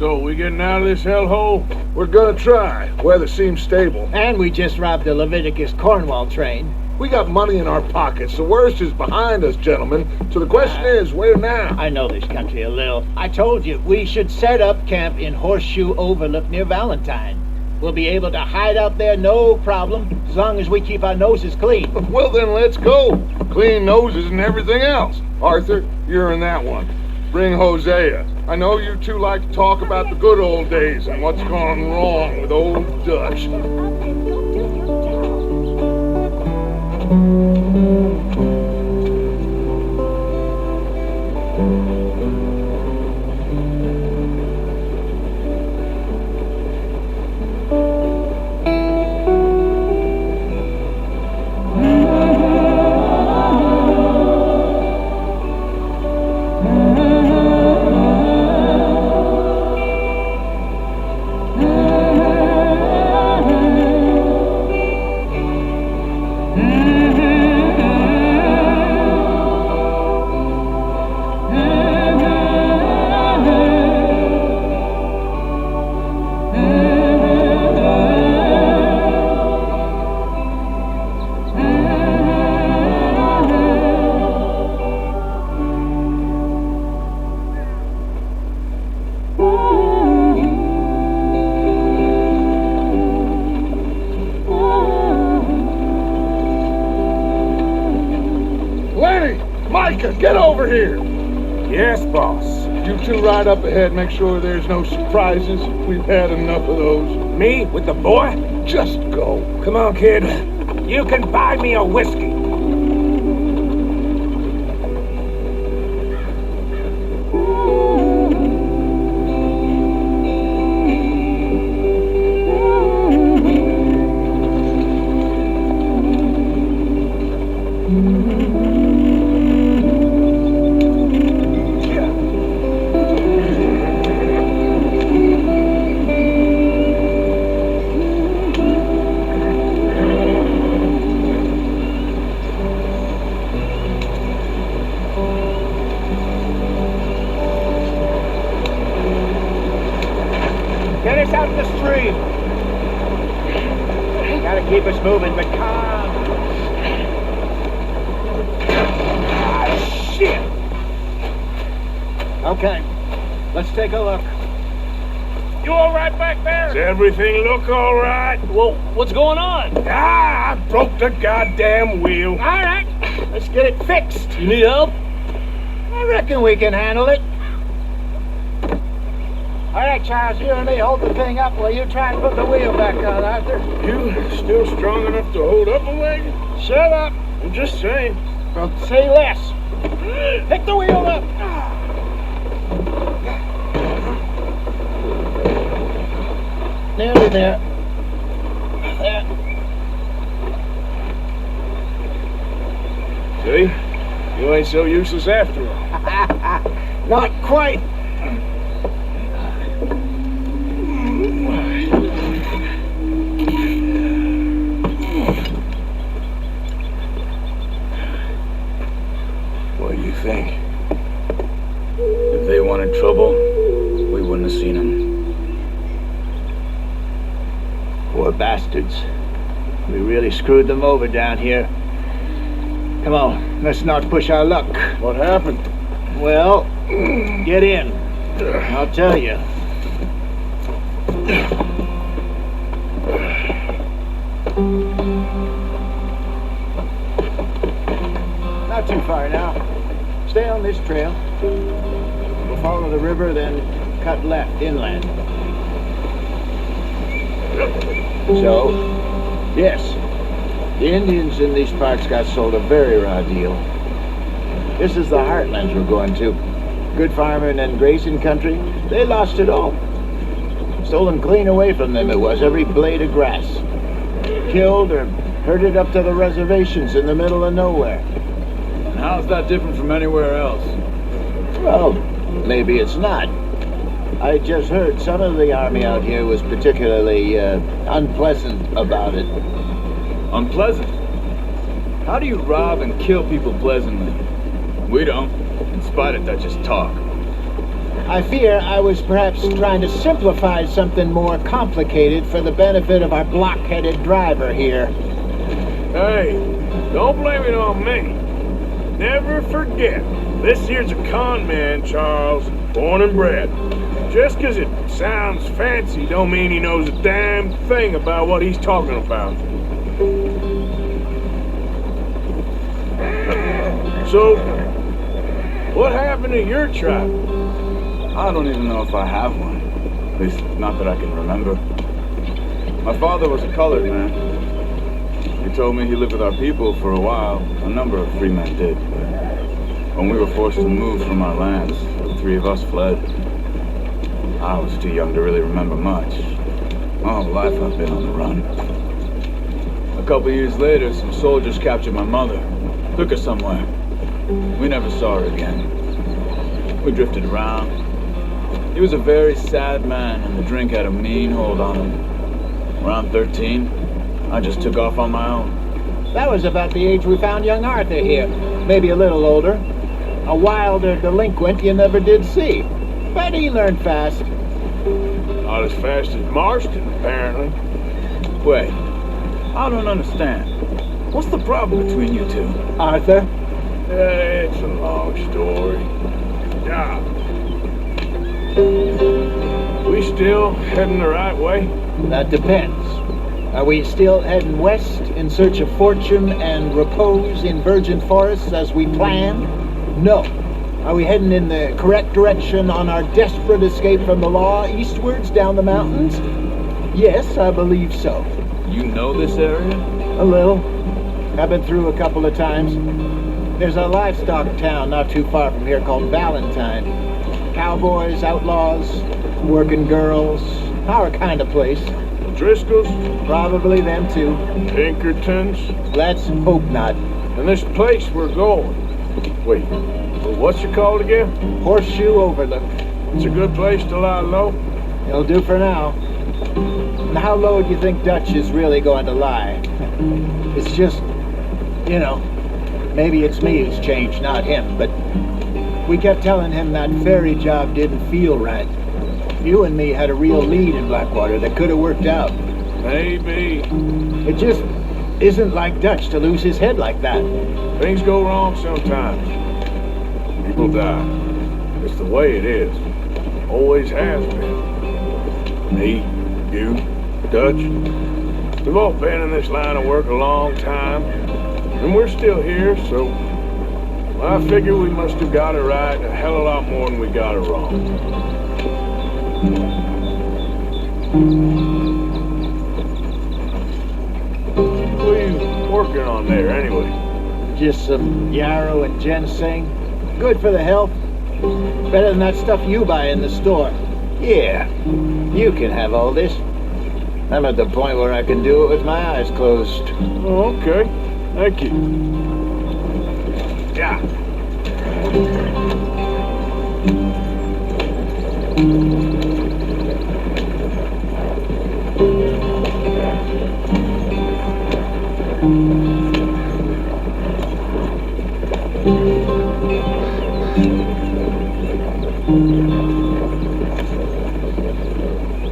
So, we getting out of this hellhole? We're gonna try. Weather seems stable. And we just robbed the Leviticus Cornwall train. We got money in our pockets. The worst is behind us, gentlemen. So the question is, where now? I know this country a little. I told you, we should set up camp in Horseshoe Overlook near Valentine. We'll be able to hide out there, no problem, as long as we keep our noses clean. Well, then let's go. Clean noses and everything else. Arthur, you're in that one. Bring Hosea. I know you two like to talk about the good old days and what's gone wrong with old Dutch. Get over here! Yes, boss. You two ride up ahead, make sure there's no surprises. We've had enough of those. Me? With the boy? Just go. Come on, kid. You can buy me a whiskey. Get us out in the stream. Gotta keep us moving, but calm. Ah, shit! Okay, let's take a look. You all right back there? Does everything look all right? Well, what's going on? I broke the goddamn wheel. All right, let's get it fixed. You need help? I reckon we can handle it. All right, Charles, you and me hold the thing up while you try and put the wheel back on, Arthur. You still strong enough to hold up a wagon? Shut up. I'm just saying. Well, say less. Pick the wheel up. Nearly there. There. See? You ain't so useless after all. Not quite. What do you think? If they wanted trouble, we wouldn't have seen them. Poor bastards. We really screwed them over down here. Come on, let's not push our luck. What happened? Well, get in. I'll tell you. Not too far now. Stay on this trail. We'll follow the river, then cut left inland. So, yes, the Indians in these parts got sold a very raw deal. This is the heartlands we're going to. Good farming and grazing country, they lost it all. Stolen clean away from them it was, every blade of grass. Killed or herded up to the reservations in the middle of nowhere. And how's that different from anywhere else? Well, maybe it's not. I just heard some of the army out here was particularly unpleasant about it. Unpleasant? How do you rob and kill people pleasantly? We don't, in spite of Dutch's talk. I fear I was perhaps trying to simplify something more complicated for the benefit of our block-headed driver here. Hey, don't blame it on me. Never forget, this here's a con man, Charles, born and bred. Just 'cause it sounds fancy don't mean he knows a damn thing about what he's talking about. So, what happened to your tribe? I don't even know if I have one. At least, not that I can remember. My father was a colored man. He told me he lived with our people for a while. A number of free men did. When we were forced to move from our lands, the three of us fled. I was too young to really remember much. My whole life I've been on the run. A couple years later, some soldiers captured my mother. Took her somewhere. We never saw her again. We drifted around. He was a very sad man, and the drink had a mean hold on him. Around 13, I just took off on my own. That was about the age we found young Arthur here. Maybe a little older. A wilder delinquent you never did see. But he learned fast. Not as fast as Marston, apparently. Wait, I don't understand. What's the problem between you two? Arthur? It's a long story. Yeah. We still heading the right way? That depends. Are we still heading west in search of fortune and repose in virgin forests as we planned? No. Are we heading in the correct direction on our desperate escape from the law eastwards down the mountains? Yes, I believe so. You know this area? A little. I've been through a couple of times. There's a livestock town not too far from here called Valentine. Cowboys, outlaws, working girls, our kind of place. Driscoll's? Probably them too. Pinkertons? Let's hope not. And this place we're going. Wait, what's it called again? Horseshoe Overlook. It's a good place to lie low? It'll do for now. And how low do you think Dutch is really going to lie? It's just, you know, maybe it's me who's changed, not him, but we kept telling him that ferry job didn't feel right. You and me had a real lead in Blackwater that could have worked out. Maybe. It just isn't like Dutch to lose his head like that. Things go wrong sometimes. People die. It's the way it is. Always has been. Me, you, Dutch. We've all been in this line of work a long time. And we're still here, so I figure we must have got it right a hell of a lot more than we got it wrong. What are you working on there, anyway? Just some yarrow and ginseng. Good for the health. Better than that stuff you buy in the store. Yeah, you can have all this. I'm at the point where I can do it with my eyes closed. Oh, okay. Thank you. Yeah.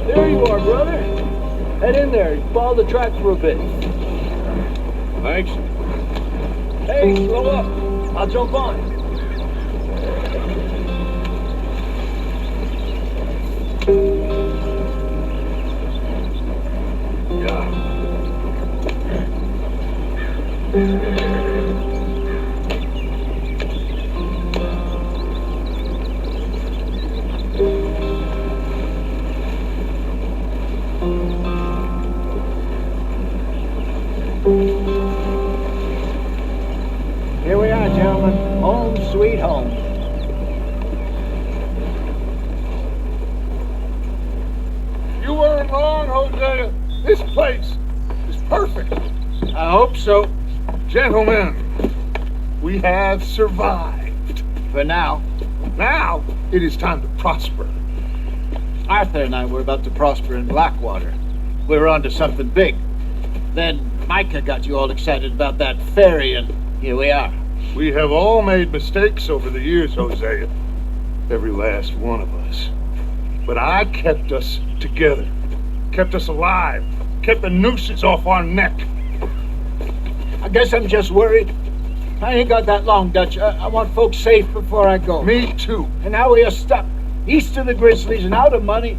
There you are, brother. Head in there. Follow the track for a bit. Thanks. Hey, slow up. I'll jump on. Yeah. Here we are, gentlemen. Home sweet home. You weren't wrong, Hosea. This place is perfect. I hope so. Gentlemen, we have survived. For now. Now, it is time to prosper. Arthur and I were about to prosper in Blackwater. We were onto something big. Then Micah got you all excited about that ferry, and here we are. We have all made mistakes over the years, Hosea. every last one of us. But I kept us together, kept us alive, kept the nooses off our neck. I guess I'm just worried. I ain't got that long, Dutch. I want folks safe before I go. Me too. And now we are stuck east of the Grizzlies and out of money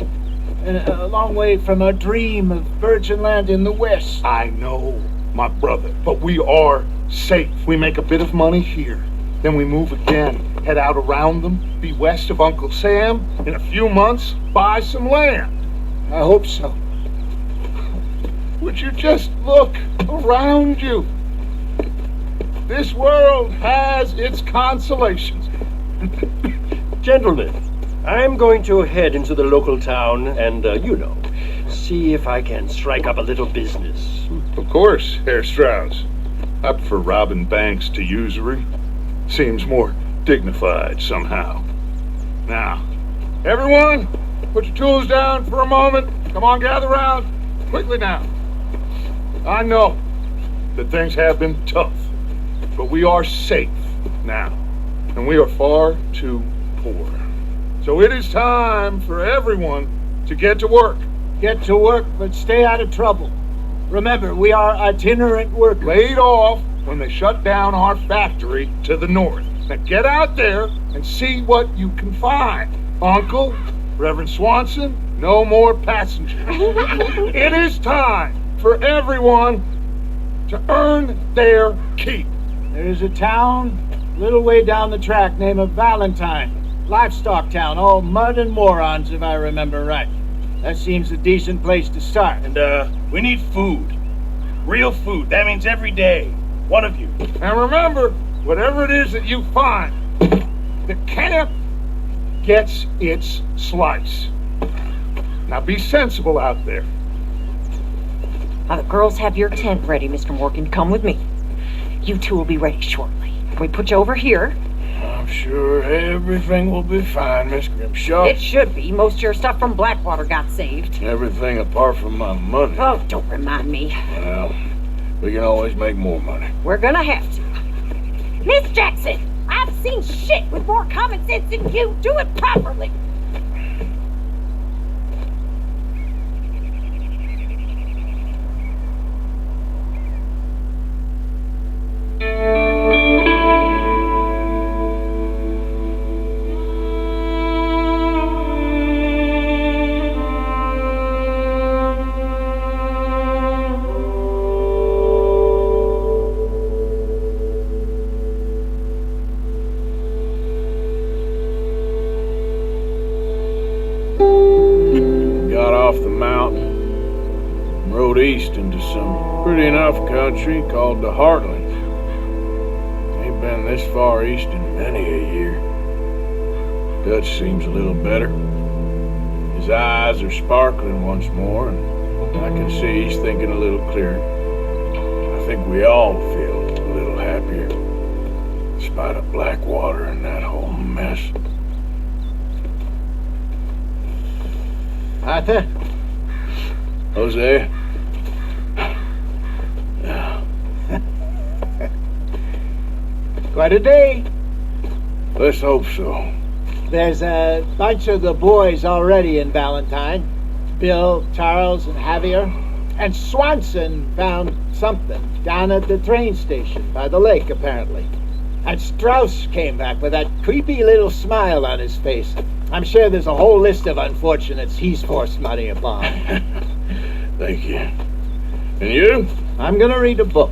and a long way from our dream of virgin land in the west. I know, my brother, but we are safe. We make a bit of money here. Then we move again, head out around them, be west of Uncle Sam. In a few months, buy some land. I hope so. Would you just look around you? This world has its consolations. Gentlemen, I'm going to head into the local town and, see if I can strike up a little business. Of course, Herr Strauss. I prefer robbing banks to usury. Seems more dignified somehow. Now, everyone, put your tools down for a moment. Come on, gather round. Quickly now. I know that things have been tough, but we are safe now, and we are far too poor. So it is time for everyone to get to work. Get to work, but stay out of trouble. Remember, we are itinerant workers. Laid off when they shut down our factory to the north. Now get out there and see what you can find. Uncle, Reverend Swanson, no more passengers. It is time for everyone to earn their keep. There is a town a little way down the track named Valentine. Livestock town, all mud and morons, if I remember right. That seems a decent place to start. And, we need food. Real food. That means every day. One of you. And remember, whatever it is that you find, the camp gets its slice. Now be sensible out there. Now the girls have your tent ready, Mr. Morgan. Come with me. You two will be ready shortly. We put you over here. I'm sure everything will be fine, Miss Grimshaw. It should be. Most of your stuff from Blackwater got saved. Everything apart from my money. Oh, don't remind me. Well, we can always make more money. We're gonna have to. Miss Jackson, I've seen shit with more common sense than you. Do it properly. Got off the mountain, rode east into some pretty enough country called the Heartlands. Ain't been this far east in many a year. Dutch seems a little better. His eyes are sparkling once more, and I can see he's thinking a little clearer. I think we all feel a little happier, in spite of Blackwater and that whole mess. Arthur? Jose? Quite a day. Let's hope so. There's a bunch of the boys already in Valentine. Bill, Charles, and Javier. And Swanson found something down at the train station by the lake, apparently. And Strauss came back with that creepy little smile on his face. I'm sure there's a whole list of unfortunates he's forced money upon. Thank you. And you? I'm gonna read a book.